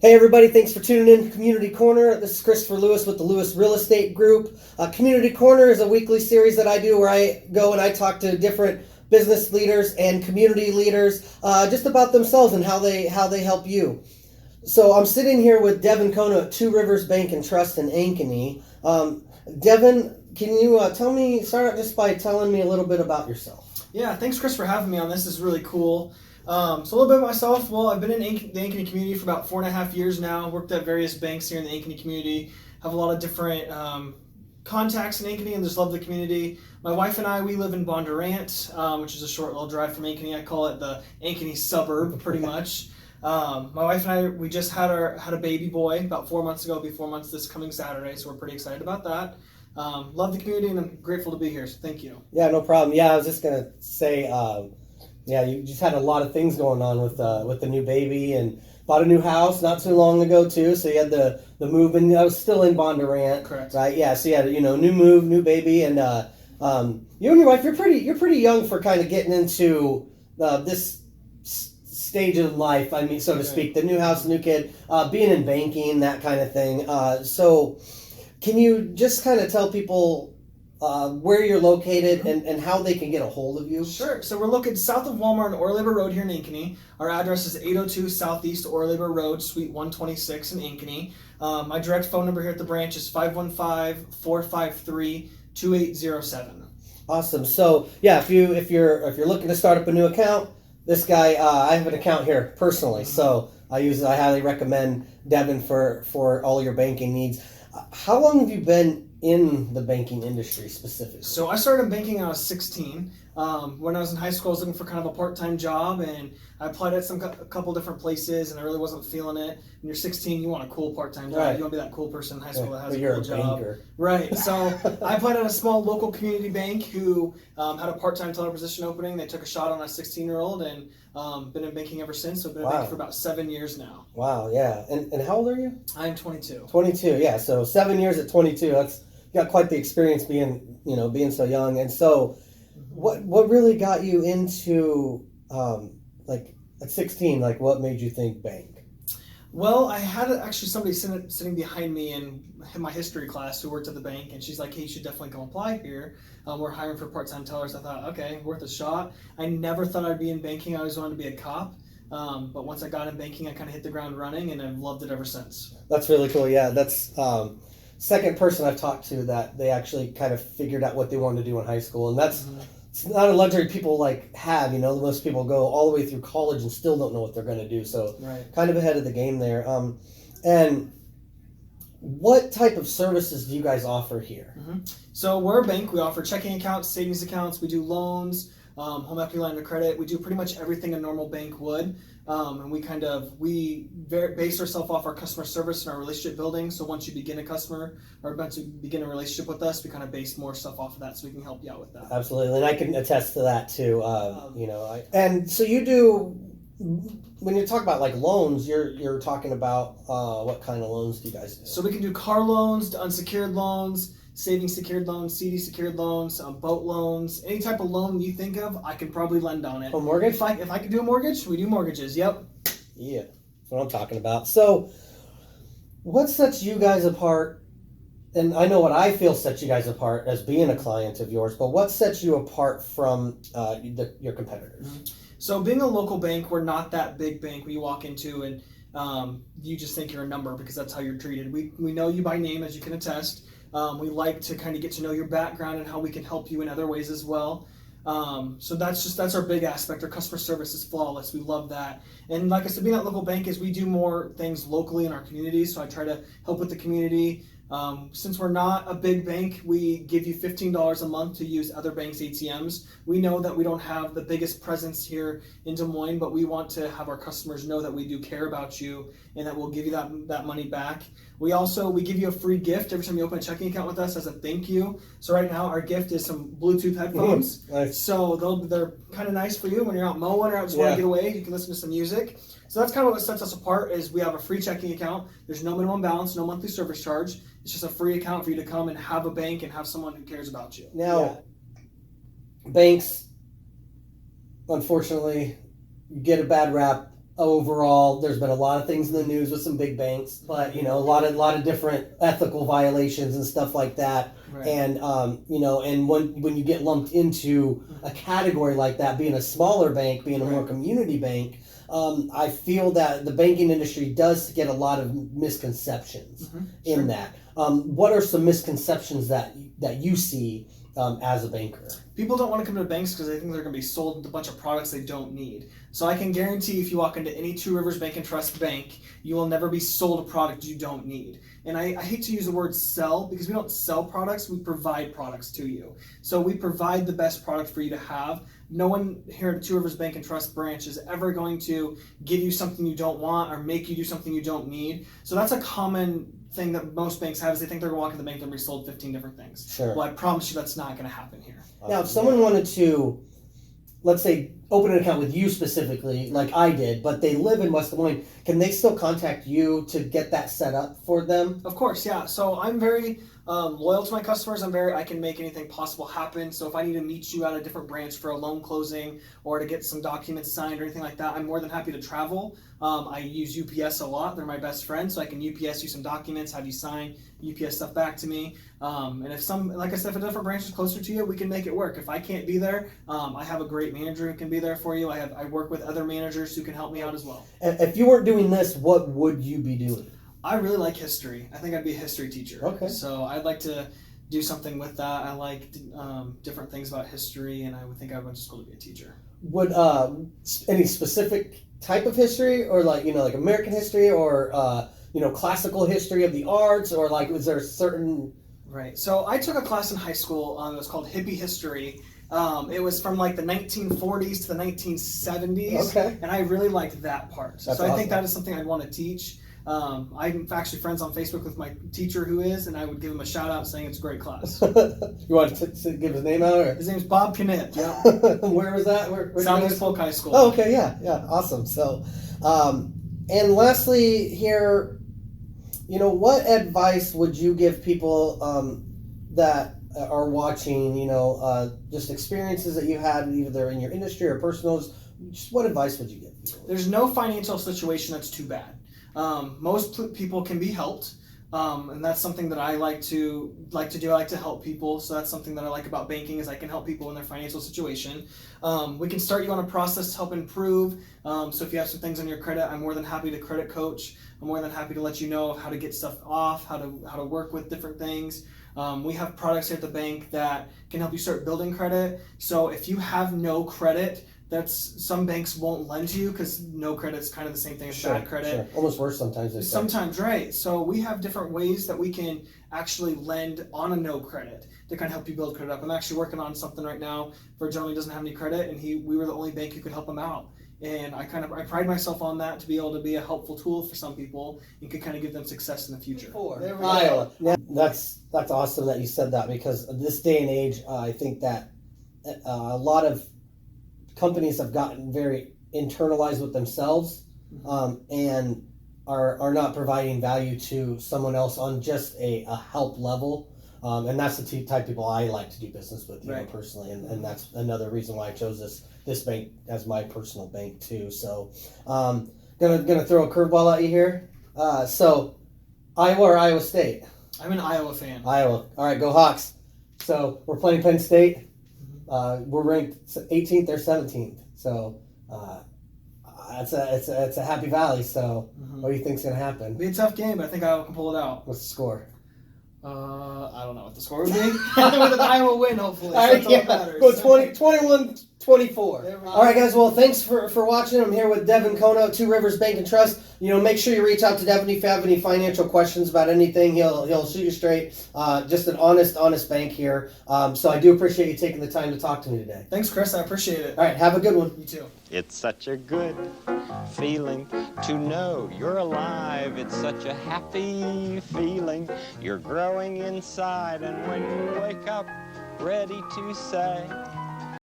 Hey everybody, thanks for tuning in to Community Corner. This is Christopher Lewis with the Lewis Real Estate Group. Community Corner is a weekly series that I do where I go and I talk to different business leaders and community leaders just about themselves and how they help you. So I'm sitting here with Devin Kono at Two Rivers Bank and Trust in Ankeny. Devin, can you start out just by telling me a little bit about yourself? Yeah, thanks Chris for having me on this. This is really cool. So a little bit about myself. Well, I've been in the Ankeny community for about 4.5 years now. Worked at various banks here in the Ankeny community. Have a lot of different contacts in Ankeny and just love the community. My wife and I, we live in Bondurant, which is a short little drive from Ankeny. I call it the Ankeny suburb, pretty much. My wife and I, we just had a baby boy about 4 months ago. It'll be 4 months this coming Saturday, so we're pretty excited about that. Love the community and I'm grateful to be here, so thank you. Yeah, no problem. Yeah, I was just going to say, yeah, you just had a lot of things going on with the new baby and bought a new house not too long ago too. So you had the move, and I was still in Bondurant. Correct. Right? Yeah. So you had new move, new baby, and you and your wife, you're pretty young for kind of getting into this stage of life. I mean, so to speak, the new house, new kid, being in banking, that kind of thing. So can you just kind of tell people where you're located and how they can get a hold of you? Sure. So we're located south of Walmart on Orlable Road here in Ankeny. Our address is 802 Southeast Orlable Road, Suite 126 in Ankeny. My direct phone number here at the branch is 515-453-2807. Awesome. So yeah, if you're looking to start up a new account, this guy, I have an account here personally, so I highly recommend Devin for all your banking needs. How long have you been in the banking industry specifically? So I started in banking when I was 16. When I was in high school, I was looking for kind of a part-time job, and I applied at a couple different places, and I really wasn't feeling it. When you're 16, you want a cool part-time job. Right. You want to be that cool person in high school that has but a you're cool a job. banker. Right. So I applied at a small local community bank who had a part-time teller position opening. They took a shot on a 16-year-old, and been in banking ever since. So I've been in banking for about 7 years now. Wow. Yeah. And how old are you? I am 22. 22. Yeah. So 7 years at 22. That's got quite the experience being so young. And so what really got you into like at 16, like what made you think bank? Well, I had actually somebody sitting behind me in my history class who worked at the bank, and she's like, hey, you should definitely come apply here. We're hiring for part-time tellers. I thought, okay, worth a shot. I never thought I'd be in banking. I always wanted to be a cop. But once I got in banking, I kind of hit the ground running, and I've loved it ever since. That's really cool. Yeah, that's second person I've talked to that they actually kind of figured out what they wanted to do in high school, and that's it's not a luxury people have. Most people go all the way through college and still don't know what they're going to do. So kind of ahead of the game there. And what type of services do you guys offer here? So we're a bank. We offer checking accounts, savings accounts. We do loans, home equity line of credit. We do pretty much everything a normal bank would. And we base ourselves off our customer service and our relationship building. So once you begin a customer or once you begin a relationship with us, we kind of base more stuff off of that, so we can help you out with that. Absolutely, and I can attest to that too. And so you do. When you talk about like loans, you're talking about what kind of loans do you guys do? So we can do car loans, to unsecured loans, savings secured loans, CD secured loans, boat loans, any type of loan you think of, I can probably lend on it. A mortgage? If I could do a mortgage, we do mortgages. Yep. Yeah, that's what I'm talking about. So, what sets you guys apart? And I know what I feel sets you guys apart as being a client of yours, but what sets you apart from your competitors? So, being a local bank, we're not that big bank where you walk into and you just think you're a number because that's how you're treated. We know you by name, as you can attest. We like to kind of get to know your background and how we can help you in other ways as well. So that's our big aspect. Our customer service is flawless. We love that. And like I said, being at local bank is we do more things locally in our community. So I try to help with the community. Since we're not a big bank, we give you $15 a month to use other banks' ATMs. We know that we don't have the biggest presence here in Des Moines, but we want to have our customers know that we do care about you and that we'll give you that money back. We give you a free gift every time you open a checking account with us as a thank you. So right now our gift is some Bluetooth headphones. Nice. So they're kind of nice for you when you're out mowing or out just want to get away. You can listen to some music. So that's kind of what sets us apart is we have a free checking account. There's no minimum balance, no monthly service charge. It's just a free account for you to come and have a bank and have someone who cares about you. Now, banks, unfortunately, get a bad rap overall, there's been a lot of things in the news with some big banks, but you know, a lot of different ethical violations and stuff like that. Right. And you know, and when you get lumped into a category like that, being a smaller bank, being a more community bank, I feel that the banking industry does get a lot of misconceptions in that. What are some misconceptions that you see as a banker? People don't want to come to banks because they think they're going to be sold a bunch of products they don't need. So I can guarantee if you walk into any Two Rivers Bank and Trust bank, you will never be sold a product you don't need. And I hate to use the word sell because we don't sell products, we provide products to you. So we provide the best product for you to have. No one here at Two Rivers Bank and Trust branch is ever going to give you something you don't want or make you do something you don't need. So that's a common thing that most banks have is they think they're going to walk in the bank and be sold 15 different things. Sure. Well, I promise you that's not going to happen here. Now, if someone wanted to, let's say, open an account with you specifically, like I did, but they live in West Des Moines, can they still contact you to get that set up for them? Of course, yeah. So I'm very loyal to my customers. I can make anything possible happen. So if I need to meet you at a different branch for a loan closing or to get some documents signed or anything like that, I'm more than happy to travel. I use UPS a lot. They're my best friend, so I can UPS you some documents, have you sign, UPS stuff back to me. And if like I said, if a different branch is closer to you, we can make it work. If I can't be there, I have a great manager who can be there for you. I work with other managers who can help me out as well. If you weren't doing this, what would you be doing? I really like history. I think I'd be a history teacher. Okay. So I'd like to do something with that. I like different things about history, and I would think I went to school to be a teacher. Would any specific type of history, or like American history, or classical history of the arts, or like was there a certain? Right. So I took a class in high school. It was called hippie history. It was from like the 1940s to the 1970s. Okay. And I really liked that part. That's so I awesome. think that is something I'd want to teach. I'm actually friends on Facebook with my teacher who is, and I would give him a shout out saying it's a great class. You want to give his name out? Or? His name's Bob Knipp. Yeah. Where was that? Where Southeast Polk High School. Oh, okay, yeah, awesome. So, and lastly here, what advice would you give people that are watching, just experiences that you had either in your industry or personals? Just what advice would you give people? There's no financial situation that's too bad. Most people can be helped, and that's something that I like to do. I like to help people, so that's something that I like about banking is I can help people in their financial situation. We can start you on a process to help improve. So if you have some things on your credit, I'm more than happy to credit coach. I'm more than happy to let you know how to get stuff off, how to work with different things. We have products here at the bank that can help you start building credit. So if you have no credit, some banks won't lend to you because no credit's kind of the same thing as bad credit. Sure. Almost worse sometimes. Sometimes, right. So we have different ways that we can actually lend on a no credit to kind of help you build credit up. I'm actually working on something right now for a gentleman who doesn't have any credit, and we were the only bank who could help him out. And I pride myself on that to be able to be a helpful tool for some people and could kind of give them success in the future. Iowa. Yeah, that's awesome that you said that, because this day and age, I think that a lot of companies have gotten very internalized with themselves, and are not providing value to someone else on just a help level. And that's the type of people I like to do business with, personally. And that's another reason why I chose this bank as my personal bank too. So, gonna throw a curveball at you here. So, Iowa or Iowa State? I'm an Iowa fan. Iowa. All right, go Hawks. So we're playing Penn State. We're ranked 18th or 17th. So it's a happy valley. So what do you think's gonna happen? It'll be a tough game, but I think Iowa can pull it out. What's the score? I don't know what the score would be. With an Iowa win, hopefully. That's all that matters. Go 21-24. All right, guys. Well, thanks for watching. I'm here with Devin Kono, Two Rivers Bank and Trust. Make sure you reach out to Devin if you have any financial questions about anything. He'll shoot you straight. Just an honest bank here. So I do appreciate you taking the time to talk to me today. Thanks, Chris. I appreciate it. All right. Have a good one. You too. It's such a good feeling to know you're alive. It's such a happy feeling. You're growing inside, and when you wake up ready to say